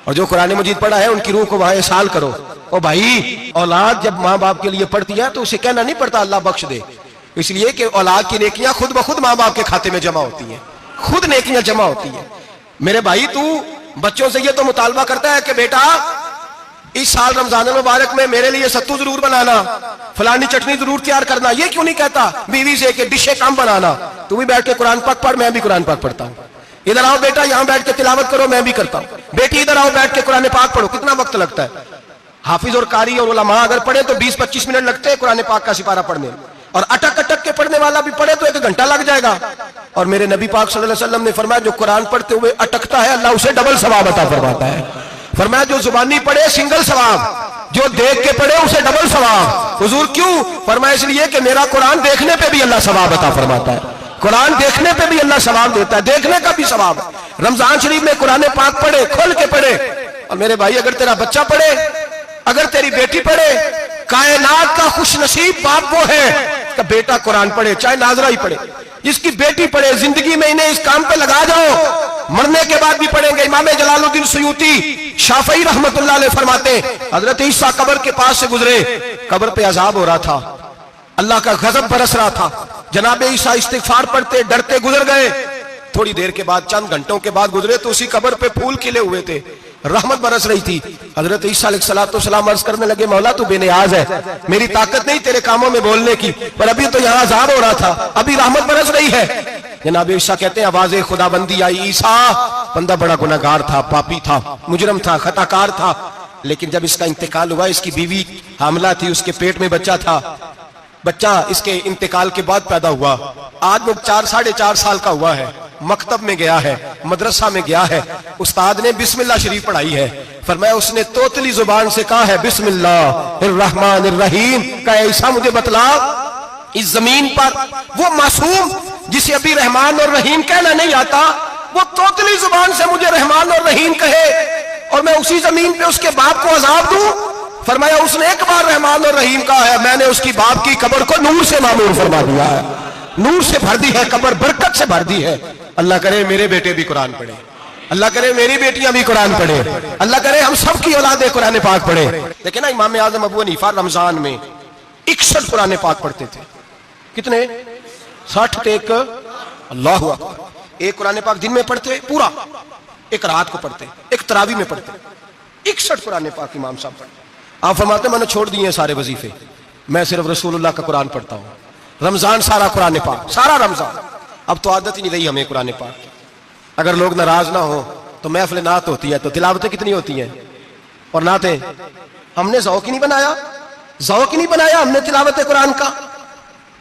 और जो कुरान मजीद पढ़ा है उनकी रूह को वहां एहसास करो। और भाई, औलाद जब माँ बाप के लिए पढ़ती है तो उसे कहना नहीं पड़ता अल्लाह बख्श दे, इसलिए कि औलाद की नेकियां खुद ब खुद माँ बाप के खाते में जमा होती हैं, खुद नेकियां जमा होती हैं। मेरे भाई, तू बच्चों से ये तो मुतालबा करता है कि बेटा इस साल रमजान मुबारक में मेरे लिए सत्तू जरूर बनाना, फलानी चटनी जरूर तैयार करना, ये क्यों नहीं कहता बीवी से कि डिशे कम बनाना? तू भी बैठ के कुरान पाक पढ़, मैं भी कुरान पाक पढ़ता हूँ। इधर आओ बेटा, यहाँ बैठ के तिलावत करो, मैं भी करता हूँ। बेटी इधर आओ, बैठ के कुरान पाक पढ़ो। कितना वक्त लगता है? हाफिज और कारी और उलमा अगर पढ़े तो 20-25 मिनट लगते हैं कुरान पाक का सिपारा पढ़ने, और अटक अटक के पढ़ने वाला भी पढ़े तो 1 घंटा लग जाएगा। और मेरे नबी पाक सल्लल्लाहु अलैहि वसल्लम ने फरमाया जो कुरान पढ़ते हुए अटकता है अल्लाह उसे डबल सवाब अता फरमाता है। फरमाया जो जुबानी पढ़े सिंगल सवाब, जो देख के पढ़े उसे डबल सवाब। हुजूर क्यों? फरमाया इसलिए कि मेरा कुरान देखने पे भी अल्लाह सवाब अता फरमाता है, कुरान देखने पे भी अल्लाह सवाब देता है, देखने का भी सवाब। रमजान शरीफ में कुरान पाक पढ़े, खोल के पढ़े। और मेरे भाई, अगर तेरा बच्चा पढ़े, अगर तेरी बेटी पढ़े, कायनात का खुश नसीब बाप वो है कि बेटा कुरान पढ़े, चाहे नाजरा ही पढ़े, इसकी बेटी पढ़े। जिंदगी में इन्हें इस काम पे लगा जाओ, मरने के बाद भी पढ़ेंगे। इमाम जलालुद्दीन सुयूती शाफई रहमतुल्लाह अलैह फरमाते, हजरत ईसा कब्र के पास से गुजरे, कब्र पे अजाब हो रहा था, अल्लाह का गजब बरस रहा था। जनाबे ईसा इस्तिगफार पढ़ते डरते गुजर गए। थोड़ी देर के बाद, चंद घंटों के बाद गुजरे तो उसी कब्र पे फूल खिले हुए थे, रहमत बरस रही थी। हजरत ईसा अलैहिस्सलाम अर्ज करने लगे, मौला तू बेनियाज है, मेरी ताकत नहीं तेरे कामों में बोलने की, पर अभी तो यहाँ अजाब हो रहा था, अभी रहमत बरस रही है। जनाब ईसा कहते हैं आवाज़े खुदाबंदी आई, ईसा बंदा बड़ा गुनहगार था, पापी था, मुजरम था, खताकार था, लेकिन जब इसका इंतकाल हुआ, इसकी बीवी हामला थी, उसके पेट में बच्चा था, बच्चा इसके इंतकाल के बाद पैदा हुआ। आज वो 4-4.5 साल का हुआ है, मकतब में गया है, मदरसा में गया है, उस्ताद ने बिस्मिल्लाह शरीफ पढ़ाई है। फरमाया उसने तोतली जुबान से कहा है बिस्मिल्लाहिर्रहमानिर्रहीम का, ऐसा मुझे बतला इस जमीन पर वो मासूम जिसे अभी रहमान और रहीम कहना नहीं आता, वो तोतली जुबान से मुझे रहमान और रहीम कहे और मैं उसी जमीन पे उसके बाप को अजाब दूं। फरमाया उसने एक बार रहमान और रहीम कहा है, मैंने उसकी बाप की कब्र को नूर से मामूर फरमा दिया है, नूर से भर दी है कब्र, बरकत से भर दी है। अल्लाह करे मेरे बेटे भी कुरान पढ़े, अल्लाह करे मेरी बेटियां भी कुरान पढ़े, अल्लाह करे हम सब की औलादे कुरान पाक पढ़े। लेकिन ना इमाम आजम अबू हनीफा रमजान में 61 कुरान पाक पढ़ते थे। कितने? 60 टेक। अल्लाह अकबर। एक कुरान पाक दिन में पढ़ते पूरा, एक रात को पढ़ते, एक तरावी में पढ़ते। 61 कुरान पाक इमाम साहब पढ़ते। आप फरमाते मैंने छोड़ दिए सारे वजीफे, मैं सिर्फ रसूलुल्लाह का कुरान पढ़ता हूं। रमजान सारा कुरान पाक, सारा रमजान। अब तो आदत ही नहीं रही हमें कुरान पाक। अगर लोग नाराज ना हो तो महफिल नात होती है तो तिलावतें कितनी होती हैं, और नाते हमने ज़ौक़ ही नहीं बनाया, ज़ौक़ ही नहीं बनाया हमने तिलावत कुरान का।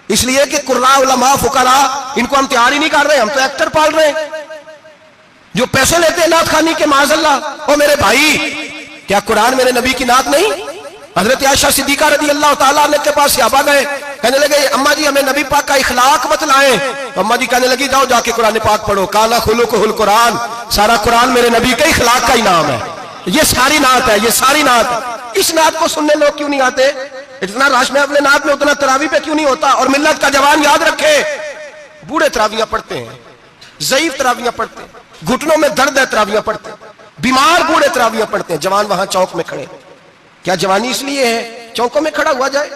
इसलिए कि कुर्रा उलमा फुकरा इनको हम तैयार ही नहीं कर रहे, हम तो एक्टर पाल रहे हैं जो पैसे लेते हैं नात खानी के। माज़अल्लाह। ओ मेरे भाई, क्या कुरान मेरे नबी की नात नहीं? हजरत आयशा सिद्दीका रज़ी अल्लाह तआला अन्हा के पास सहाबा गए, कहने लगे अम्मा जी हमें नबी पाक का इखलाक बतलाएं। तो अम्मा जी कहने लगी जाओ जाके कुरान पाक पढ़ो, काला खुलुकुहुल कुरान, सारा कुरान मेरे नबी के इखलाक का ही नाम है। ये सारी नात है, ये सारी नात है। इस नात को सुनने लोग क्यों नहीं आते? इतना रश में अपने नात में उतना तरावी पे क्यों नहीं होता? और मिल्लत का जवान याद रखे, बूढ़े तरावियां पढ़ते हैं, ज़ईफ तरावियां पढ़ते हैं, घुटनों में दर्द है तरावियां पढ़ते हैं, बीमार बूढ़े तरावियां पढ़ते हैं, जवान वहां चौक में खड़े। क्या जवानी इसलिए है चौकों में खड़ा हुआ जाए?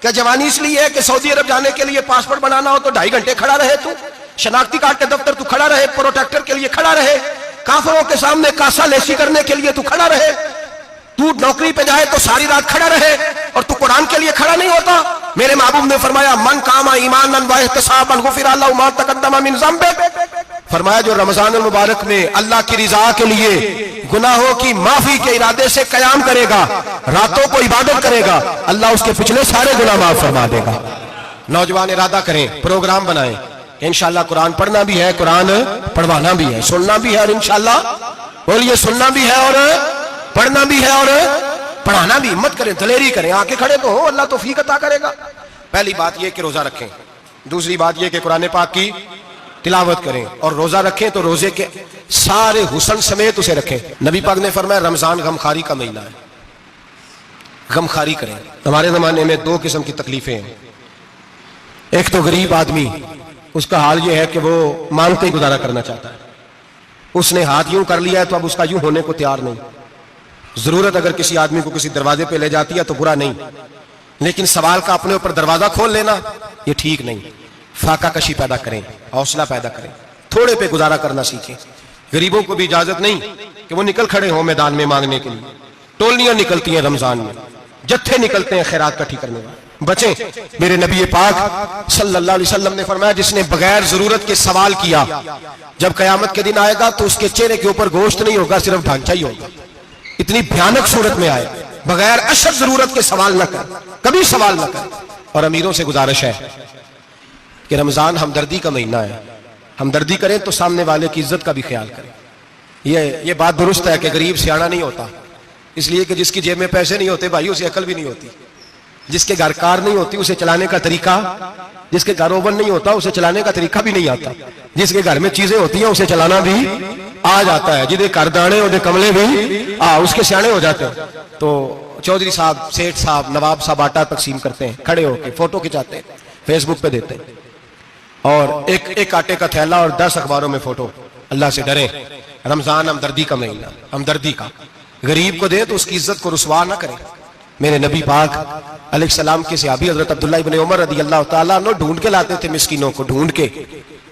क्या जवानी इसलिए है कि सऊदी अरब जाने के लिए पासपोर्ट बनाना हो तो 2.5 घंटे खड़ा रहे तू, शनाख्ती कार्ड के दफ्तर तू खड़ा रहे, प्रोटेक्टर के लिए खड़ा रहे, काफिरों के सामने कासा लेसी करने के लिए तू खड़ा रहे, तू नौकरी पे जाए तो सारी रात खड़ा रहे, और तू कुरान के लिए खड़ा नहीं होता? मेरे महबूब ने फरमाया मन कामा ईमानन व इहतिसाबन गुफिर लहु मा तक़द्दम मिन ज़ंबि। फरमाया जो रमजान मुबारक में अल्लाह की रिजा के लिए गुनाहों की माफी के इरादे से कयाम करेगा, रातों को इबादत करेगा, अल्लाह उसके पिछले सारे गुनाह माफ फरमा देगा। नौजवान इरादा करें, प्रोग्राम बनाएं, इंशाअल्लाह कुरान पढ़ना भी है, कुरान पढ़वाना भी है, सुनना भी है, और इंशाअल्लाह बोलिए सुनना भी है और पढ़ना भी है और पढ़ाना भी। हिम्मत करें, दलेरी करें, आके खड़े तो हो, अल्लाह तौफीक अता करेगा। पहली बात यह कि रोजा रखें, दूसरी बात यह कि कुरान पाक की तिलावत करें, और रोजा रखें तो रोजे के सारे हुस्न समेत उसे रखें। नबी पाक ने फरमाया रमजान गमखारी का महीना है, गमखारी करें। हमारे जमाने में 2 किस्म की तकलीफें हैं। एक तो गरीब आदमी, उसका हाल यह है कि वो मांगते ही गुजारा करना चाहता है, उसने हाथ यूं कर लिया है तो अब उसका यूं होने को तैयार नहीं। जरूरत अगर किसी आदमी को किसी दरवाजे पे ले जाती है तो बुरा नहीं, लेकिन सवाल का अपने ऊपर दरवाजा खोल लेना ये ठीक नहीं। फाका कशी पैदा करें, हौसला पैदा करें, थोड़े पे गुजारा करना सीखें। गरीबों को भी इजाजत नहीं कि वो निकल खड़े हों मैदान में मांगने के लिए। टोलियां निकलती हैं रमजान में, जत्थे निकलते हैं खैरात इकट्ठी करने वाले। बचें। मेरे नबी पाक सल्लल्लाहु अलैहि वसल्लम ने फरमाया जिसने बगैर जरूरत के सवाल किया, जब कयामत के दिन आएगा तो उसके चेहरे के ऊपर गोश्त नहीं होगा, सिर्फ ढांचा ही होगा। इतनी भयानक सूरत में आए, बगैर अशद जरूरत के सवाल न कर, कभी सवाल न कर। और अमीरों से गुजारिश है कि रमजान हमदर्दी का महीना है, हमदर्दी करें तो सामने वाले की इज्जत का भी ख्याल करें। ये बात दुरुस्त है कि गरीब सियाना नहीं होता, इसलिए कि जिसकी जेब में पैसे नहीं होते भाई उसे अकल भी नहीं होती। जिसके घर कार नहीं होती उसे चलाने का तरीका, जिसके घर ओवन नहीं होता उसे चलाने का तरीका भी नहीं आता। जिसके घर में चीजें होती हैं उसे चलाना भी आ जाता है। जिधे घर दाने उधे कमले भी उसके सियाने हो जाते हैं। तो चौधरी साहब, सेठ साहब, नवाब साहब आटा तकसीम करते हैं, खड़े होकर फोटो खिंचाते हैं, फेसबुक पे देते हैं, और एक आटे का थैला और 10 अखबारों में फोटो। अल्लाह से डरें, रमजान हमदर्दी का महीना, हमदर्दी का। गरीब को दे तो उसकी इज्जत को रुसवा ना करें। मेरे नबी पाक अलैहिस्सलाम के सहाबी हजरत अब्दुल्लाह इब्न उमर रज़ी अल्लाह तआला अन्हु ढूंढ के लाते थे मिस्कीनों को, ढूंढ के,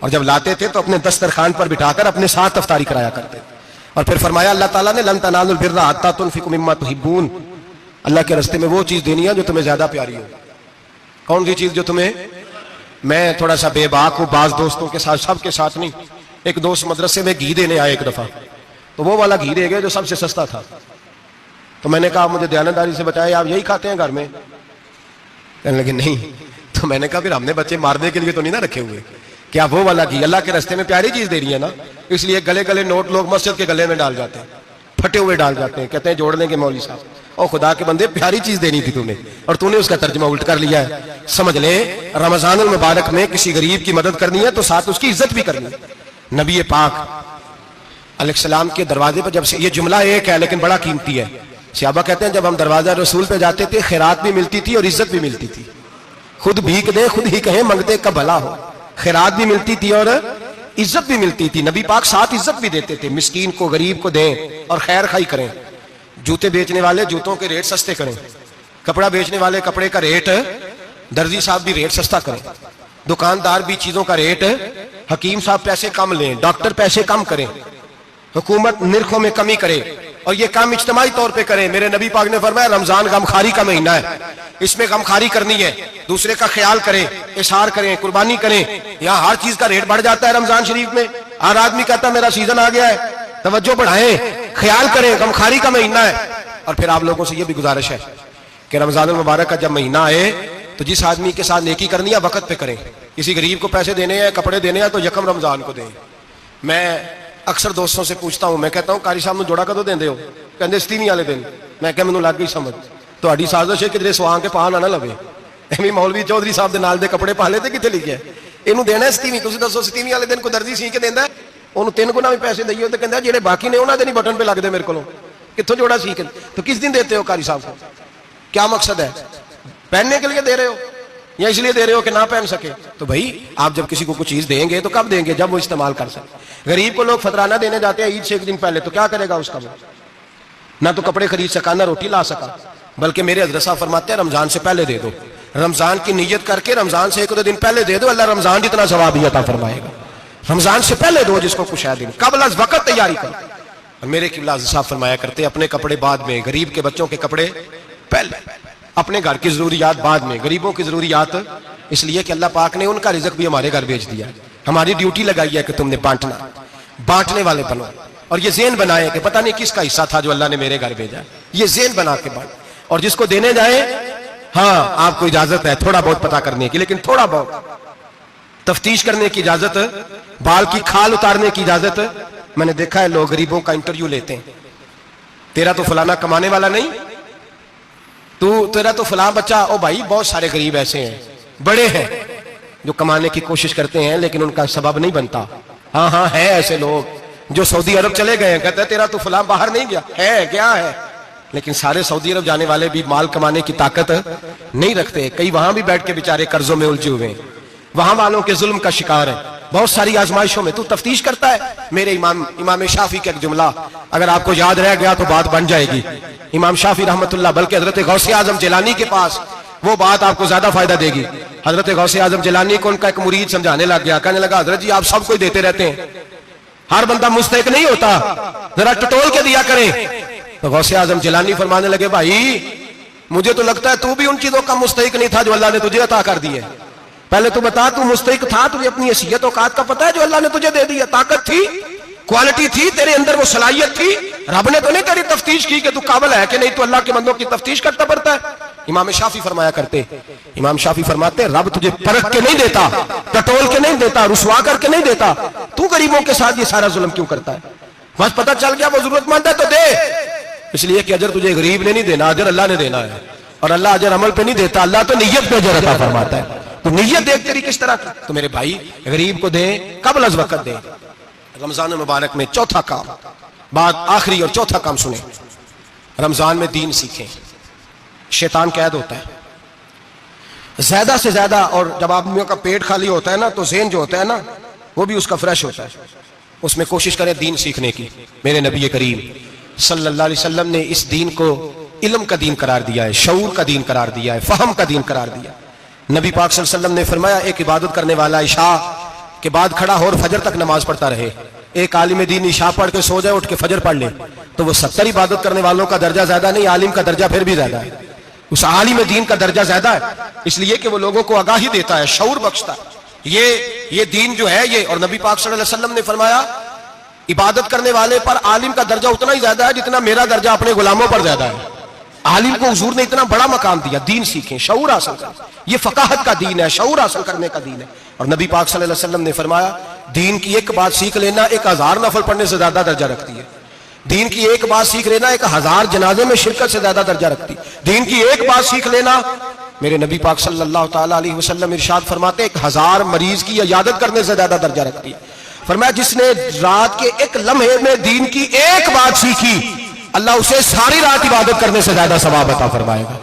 और जब लाते थे तो अपने दस्तरखान पर बिठाकर अपने साथ इफ्तारी कराया करते। और फिर फरमाया अल्लाह ताला ने लन तनालुल बिर्रा हत्ता तुनफिकू मिम्मा तुहिब्बून, अल्लाह के रास्ते में वो चीज देनी है जो तुम्हें ज्यादा प्यारी हो। कौन सी चीज जो तुम्हें, मैं थोड़ा सा बेबाक हूँ, बाज दोस्तों के साथ, सबके साथ नहीं। एक दोस्त मदरसे में घी देने आए एक दफा, तो वो वाला घी दे गए जो सबसे सस्ता था। तो मैंने कहा मुझे दयानतदारी से बताया आप यही खाते हैं घर में? कहने लगे नहीं। तो मैंने कहा फिर हमने बच्चे मारने के लिए तो नहीं ना रखे हुए, क्या वो वाला घी अल्लाह के रास्ते में प्यारी चीज दे रही है ना, इसलिए गले गले नोट लोग मस्जिद के गले में डाल जाते हैं, फटे हुए डाल जाते हैं, कहते हैं जोड़ लेंगे मौलवी साहब। और खुदा के बंदे प्यारी चीज देनी थी तुम्हें और तूने उसका तर्जुमा उल्ट कर लिया है। समझ ले रमजानुल मुबारक में किसी गरीब की मदद करनी है तो साथ उसकी इज्जत भी करनी है। नबी पाक अलैहिस्सलाम के दरवाजे पर जब से, ये जुमला एक है लेकिन बड़ा कीमती है, सहाबा कहते हैं जब हम दरवाजा रसूल पे जाते थे खैरात भी मिलती थी और इज्जत भी मिलती थी। खुद भीख दे खुद ही कहे मंगते का भला हो, खैरात भी मिलती थी और इज्जत भी मिलती थी। नबी पाक साथ इज्जत भी देते थे, मिस्कीन को गरीब को दें और खैर खाई करें। जूते बेचने वाले जूतों के रेट सस्ते करें, कपड़ा बेचने वाले कपड़े का रेट, दर्जी साहब भी रेट सस्ता करें, दुकानदार भी चीजों का रेट, हकीम साहब पैसे कम लें, डॉक्टर पैसे कम करें, हुकूमत निर्खों में कमी करे और ये काम इज्तिमाई तौर पे करें। मेरे नबी पाक ने फरमाया रमजान गमखारी का महीना है, इसमें गमखारी करनी है, दूसरे का ख्याल करें, इशार करें, कुर्बानी करें। यहाँ हर चीज का रेट बढ़ जाता है रमजान शरीफ में। हर आदमी कहता है मेरा सीजन आ गया है, तवज्जो बढ़ाएं, ख्याल करें, गमखारी का महीना है। और फिर आप लोगों से ये भी गुजारिश है कि रमजान मुबारक का जब महीना आए तो जिस आदमी के साथ नेकी करनी है वक्त पे करें। किसी गरीब को पैसे देने हैं, कपड़े देने हैं तो यकम रमजान को दें। मैं अक्सर दोस्तों से पूछता हूं, मैं कहता हूं कारी साहब जोड़ा कदों देंदे हो? कहते सतीवीं वाले दिन। मैं क्या मैनू लग गई समझ, तुहाडी साजिश है किधरे सवां के पा ना लवे। एवं मौलवी चौधरी साहब के नाल दे कपड़े पा ले तो कितने लिखे इनू देना सतीवीं। तुसीं दसो सतीवीं वाले दिन को दर्जी सी के देंदा, उन्होंने 3 गुना भी पैसे दईए तो कहता जेडे बाकी ने उन्होंने नहीं बटन पे लगते मेरे को, कितों जोड़ा सी के। तो किस दिन देते हो कारी साहब को? क्या मकसद है? पहनने के लिए दे रहे हो या इसलिए दे रहे हो कि ना पहन सके? तो भाई आप जब किसी को कुछ चीज देंगे तो कब देंगे? जब वो इस्तेमाल कर सके। गरीब को लोग फतराना देने जाते हैं ईद से 1 दिन पहले, तो क्या करेगा उसका? वो ना तो कपड़े खरीद सका ना रोटी ला सका। बल्कि मेरे हज़रत साहब फरमाते हैं रमजान से पहले दे दो, रमजान की नीयत करके रमजान से 1-2 दिन पहले दे दो, अल्लाह रमजान जितना सवाब ही अता फरमाएगा। रमजान से पहले दो जिसको कुछ है दिन, कबल अज़ वक़्त तैयारी करो। और मेरे किबला हज़रत साहब फरमाया करते अपने कपड़े बाद में, गरीब के बच्चों के कपड़े पहले, अपने घर की जरूरियात बाद में, गरीबों की जरूरियात। इसलिए कि अल्लाह पाक ने उनका रिज़्क़ भी हमारे घर भेज दिया। हमारी ड्यूटी लगाई है कि तुमने बांटना, बांटने वाले बनो। और ये ज़हन बनाए कि पता नहीं किसका हिस्सा था जो अल्लाह ने मेरे घर भेजा, ये ज़हन बना के बांट। और जिसको देने जाए, हाँ आपको इजाजत है थोड़ा बहुत पता करने की, लेकिन थोड़ा बहुत तफ्तीश करने की इजाजत, बाल की खाल उतारने की इजाजत। मैंने देखा है लोग गरीबों का इंटरव्यू लेते हैं, तेरा तो फलाना कमाने वाला नहीं, तू तेरा तो फलां बच्चा। ओ भाई बहुत सारे गरीब ऐसे हैं, बड़े हैं जो कमाने की कोशिश करते हैं लेकिन उनका सबब नहीं बनता। हाँ हाँ है ऐसे लोग जो सऊदी अरब चले गए हैं, कहते हैं तेरा तो फलां बाहर नहीं गया है, क्या है, लेकिन सारे सऊदी अरब जाने वाले भी माल कमाने की ताकत नहीं रखते। कई वहां भी बैठ के बेचारे कर्जों में उलझे हुए हैं, वहां वालों के जुल्म का शिकार है। बहुत सारी आजमाइशों में तू तफ्तीश करता है। मेरे इमाम शाफी का एक जुमला अगर आपको याद रह गया तो बात बन जाएगी। इमाम शाफी रहमतुल्लाह, बल्कि हजरत गौसे आजम जिलानी के पास वो बात आपको ज्यादा फायदा देगी। हजरत गौसे आजम जिलानी को उनका एक मुरीद समझाने लग गया, कहने लगा हजरत जी आप सब कोई देते रहते हैं, हर बंदा मुस्तहिक नहीं होता, जरा टटोल के दिया करें। तो गौसे आजम जिलानी फरमाने लगे भाई मुझे तो लगता है तू भी उन चीजों का मुस्तहिक नहीं था जो अल्लाह ने तुझे अता कर दी है। पहले तू बता तू मुस्तहिक था, तुझे अपनी हैसियत औकात का पता है जो अल्लाह ने तुझे दे दी है? ताकत थी, क्वालिटी थी, तेरे अंदर वो सलाहियत थी, रब ने तो नहीं तेरी तफ्तीश की कि तू काबिल है कि नहीं, तू अल्लाह के बंदों की तफ्तीश करता पड़ता है। इमाम शाफी फरमाया करते, इमाम शाफी फरमाते रब तुझे परख के नहीं देता, टटोल के नहीं देता, रुसवा करके नहीं देता। तू गरीबों के साथ ये सारा जुल्म क्यों करता है? बस पता चल गया वो जरूरतमंद है तो दे, इसलिए कि अजर तुझे गरीब ने नहीं देना, अजर अल्लाह ने देना है। और अल्लाह अजर अमल पे नहीं देता, अल्लाह तो नीयत पे अजर अता फरमाता है। तो नीयत देख तेरी किस तरह की। तो मेरे भाई गरीब को दे, कबल अज़ वक़्त दे। रमजान मुबारक में चौथा काम, बात आखिरी और चौथा काम सुने, रमजान में दीन सीखें। शैतान कैद होता है ज्यादा से ज्यादा, और जब आदमियों का पेट खाली होता है ना तो ज़हन जो होता है ना वो भी उसका फ्रेश होता है। उसमें कोशिश करें दीन सीखने की। मेरे नबी करीम सल्लल्लाहु अलैहि वसल्लम ने इस दीन को इल्म का दीन करार दिया है, शऊर का दीन करार दिया है, फहम का दीन करार दिया। नबी पाक सल्लल्लाहु अलैहि वसल्लम ने फरमाया एक इबादत करने वाला इशा के बाद खड़ा हो और फजर तक नमाज पढ़ता रहे। एक आलिम दीन इशा पढ़ के सो जाए, उठ के फजर पढ़ ले, तो वो 70 इबादत करने वालों का दर्जा ज्यादा नहीं, आलिम का दर्जा फिर भी ज्यादा है। उस आलिम दीन का दर्जा ज्यादा है, इसलिए कि वो लोगों को आगाही देता है, शऊर बख्शता है। ये दीन जो है ये, और नबी पाक सल्लल्लाहु अलैहि वसल्लम ने फरमाया इबादत करने वाले पर आलिम का दर्जा उतना ही ज्यादा है जितना मेरा दर्जा अपने गुलामों पर ज्यादा है। आलिम को हुजूर ने इतना बड़ा मकाम दिया। दीन सीखें, शऊर हासिल करें, ये फकाहत का दीन है, शऊर हासिल करने का दीन है। और नबी पाक सल्लल्लाहु अलैहि वसल्लम ने फरमाया दीन की एक बात सीख लेना 1000 नफल पढ़ने से ज्यादा दर्जा रखती है। दीन की एक बात सीख लेना 1000 जनाजे में शिरकत से ज्यादा दर्जा रखती है। दीन की एक बात सीख लेना मेरे नबी पाक सल्लल्लाहु ताला अलैहि वसल्लम इरशाद फरमाते 1000 मरीज की इयादत करने से ज्यादा दर्जा रखती है। फरमाया जिसने रात के एक लम्हे में दीन की एक बात सीखी, अल्लाह उसे सारी रात इबादत करने से ज्यादा सवाब अता फरमाएगा।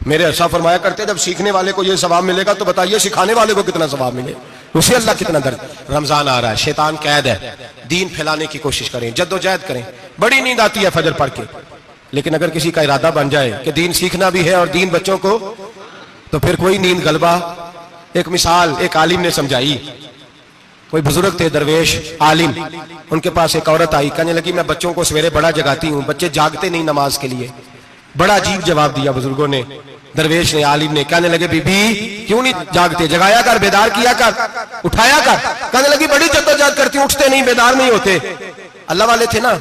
मेरे ऐसा फरमाया करते जब सीखने वाले को यह सवाब मिलेगा तो बताइए सिखाने वाले को कितना सवाब मिले, उसे अल्लाह कितना दर्द। रमजान आ रहा है, शैतान कैद है, दीन फैलाने की कोशिश करें, जद्दोजहद करें। बड़ी नींद आती है फजर पढ़ के, लेकिन अगर किसी का इरादा बन जाए कि दीन सीखना भी है और दीन बच्चों को, तो फिर कोई नींद गलबा। एक मिसाल एक आलिम ने समझाई। कोई बुजुर्ग थे, दरवेश आलिम, उनके पास एक औरत आई, कहने लगी मैं बच्चों को सवेरे बड़ा जगाती हूं, बच्चे जागते नहीं नमाज के लिए। बड़ा अजीब जवाब दिया बुजुर्गों ने, दरवेश ने, आलिम ने। कहने लगे बीबी क्यों नहीं जागते, जगाया कर, बेदार किया कर, उठाया कर। कहने लगी बड़ी जद्दोजहद करती हूं, उठते नहीं, बेदार नहीं होते। अल्लाह वाले थे ना।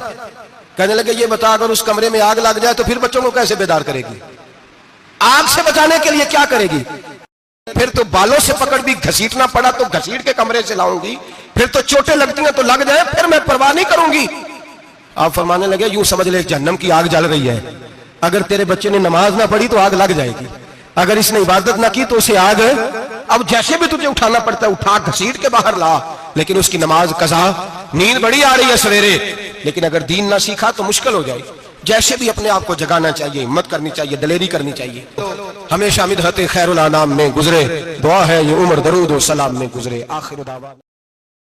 कहने लगे ये बता अगर उस कमरे में आग लग जाए तो फिर बच्चों को कैसे बेदार करेगी, आग से बचाने के लिए क्या करेगी? फिर तो बालों से पकड़ भी घसीटना पड़ा तो घसीट के कमरे से लाऊंगी, फिर तो चोटें लगती हैं तो लग जाए, फिर मैं परवाह नहीं करूंगी। आप फरमाने लगे यूं समझ ले जहन्नम की आग जल रही है, अगर तेरे बच्चे ने नमाज ना पढ़ी तो आग लग जाएगी, अगर इसने इबादत ना की तो उसे आग, अब जैसे भी तुझे उठाना पड़ता है उठा घसीट के बाहर ला, लेकिन उसकी नमाज कज़ा। नींद बड़ी आ रही है सवेरे, लेकिन अगर दीन ना सीखा तो मुश्किल हो जाएगी। जैसे भी अपने आप को जगाना चाहिए, हिम्मत करनी चाहिए, दलेरी करनी चाहिए। तो हमेशा मिदहत खैरुल अनाम में गुजरे, दुआ है ये उम्र दरूद और सलाम में गुजरे। आखिर दावा।